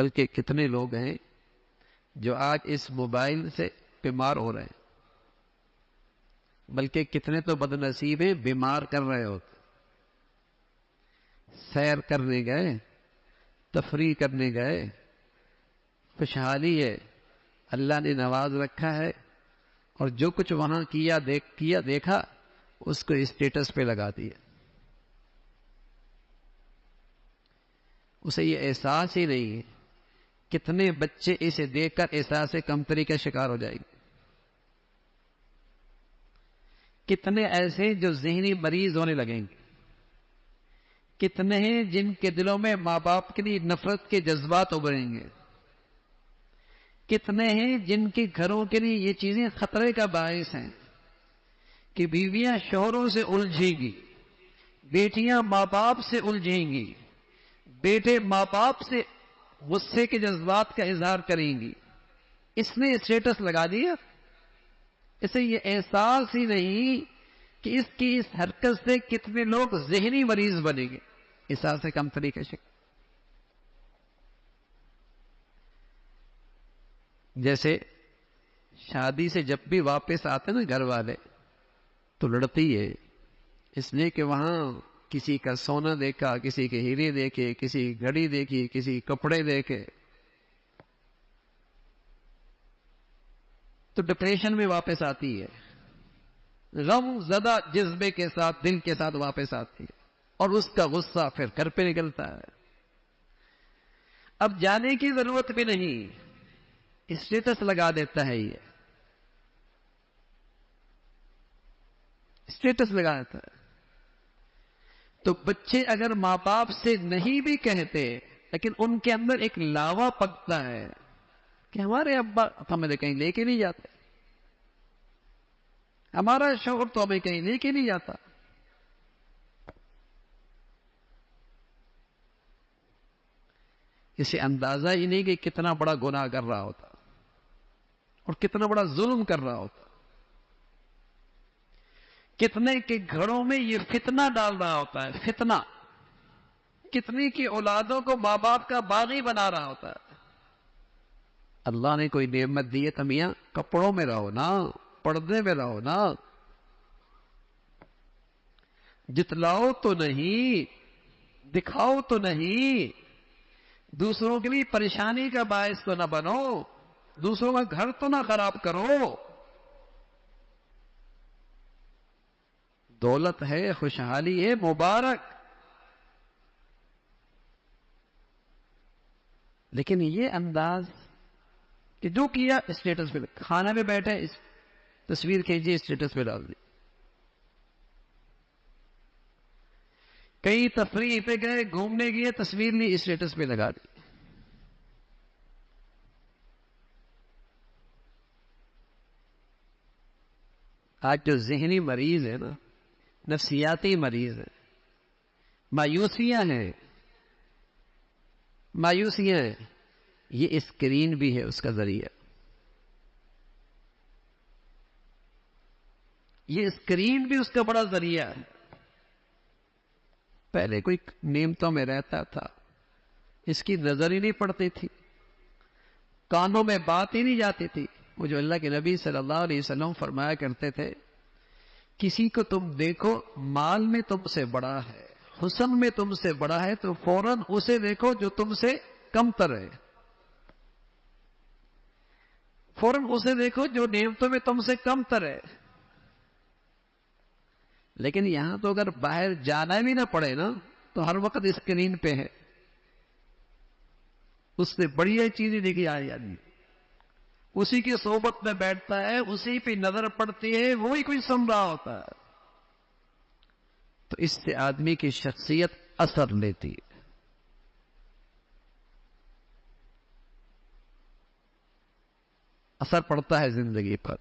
بلکہ کتنے لوگ ہیں جو آج اس موبائل سے بیمار ہو رہے ہیں، بلکہ کتنے تو بد نصیب ہیں بیمار کر رہے ہوتے۔ سیر کرنے گئے، تفریح کرنے گئے، خوشحالی ہے، اللہ نے نواز رکھا ہے، اور جو کچھ وہاں کیا دیکھا اس کو اسٹیٹس پہ لگا دیا۔ اسے یہ احساس ہی نہیں ہے۔ کتنے بچے اسے دیکھ کر احساس کمتری کا شکار ہو جائیں گے، کتنے ایسے جو ذہنی مریض ہونے لگیں گے، کتنے ہیں جن کے دلوں میں ماں باپ کے لیے نفرت کے جذبات ابھریں گے، کتنے ہیں جن کے گھروں کے لیے یہ چیزیں خطرے کا باعث ہیں کہ بیویاں شوہروں سے الجھیں گی، بیٹیاں ماں باپ سے الجھیں گی، بیٹے ماں باپ سے غصے کے جذبات کا اظہار کریں گی۔ اس نے اسٹیٹس لگا دیا، اسے یہ احساس ہی نہیں کہ اس کی اس حرکت سے کتنے لوگ ذہنی مریض بنیں گے، احساس کمتری کا شکار۔ جیسے شادی سے جب بھی واپس آتے نا گھر والے تو لڑتی ہے، اس لیے کہ وہاں کسی کا سونا دیکھا، کسی کے ہیرے دیکھے، کسی کی گھڑی دیکھی، کسی کپڑے دیکھے، تو ڈپریشن میں واپس آتی ہے، غم زدہ جذبے کے ساتھ، دل کے ساتھ واپس آتی ہے، اور اس کا غصہ پھر گھر پہ نکلتا ہے۔ اب جانے کی ضرورت بھی نہیں، اسٹیٹس لگا دیتا ہے، یہ اسٹیٹس لگا دیتا ہے۔ تو بچے اگر ماں باپ سے نہیں بھی کہتے لیکن ان کے اندر ایک لاوا پکتا ہے کہ ہمارے ابا ہمیں کہیں لے کے نہیں جاتے، ہمارا شوہر تو ہمیں کہیں لے کے نہیں جاتا۔ اسے اندازہ ہی نہیں کہ کتنا بڑا گناہ کر رہا ہوتا اور کتنا بڑا ظلم کر رہا ہوتا، کتنے کے گھروں میں یہ فتنہ ڈال رہا ہوتا ہے، فتنہ، کتنی کی اولادوں کو ماں باپ کا باغی بنا رہا ہوتا ہے۔ اللہ نے کوئی نعمت دی ہے تو میاں کپڑوں میں رہو نا، پردے میں رہو نا، جتلاؤ تو نہیں، دکھاؤ تو نہیں، دوسروں کے لیے پریشانی کا باعث تو نہ بنو، دوسروں کا گھر تو نہ خراب کرو۔ دولت ہے، خوشحالی ہے، مبارک، لیکن یہ انداز کہ جو کیا اسٹیٹس پہ، کھانا میں بیٹھے اس تصویر کھینچی اسٹیٹس پہ ڈال دی، کئی تفریح پہ گئے، گھومنے گئے، تصویر لی اسٹیٹس پہ لگا دی۔ آج جو ذہنی مریض ہے نا، نفسیاتی مریض ہے، مایوسیاں ہیں، مایوسیاں ہیں، یہ اسکرین بھی ہے اس کا ذریعہ، یہ اسکرین بھی اس کا بڑا ذریعہ ہے۔ پہلے کوئی نعمتوں میں رہتا تھا، اس کی نظر ہی نہیں پڑتی تھی، کانوں میں بات ہی نہیں جاتی تھی۔ وہ جو اللہ کے نبی صلی اللہ علیہ وسلم فرمایا کرتے تھے، کسی کو تم دیکھو مال میں تم سے بڑا ہے، حسن میں تم سے بڑا ہے، تو فوراً اسے دیکھو جو تم سے کم تر ہے، فوراً اسے دیکھو جو نعمتوں میں تم سے کم تر ہے۔ لیکن یہاں تو اگر باہر جانا بھی نہ پڑے نا تو ہر وقت اسکرین پہ ہے، اس سے بڑھیا چیزیں دیکھی آ جاتی، اسی کی صحبت میں بیٹھتا ہے، اسی پہ نظر پڑتی ہے، وہی کوئی سن رہا ہوتا ہے، تو اس سے آدمی کی شخصیت اثر لیتی ہے۔ اثر پڑتا ہے زندگی پر۔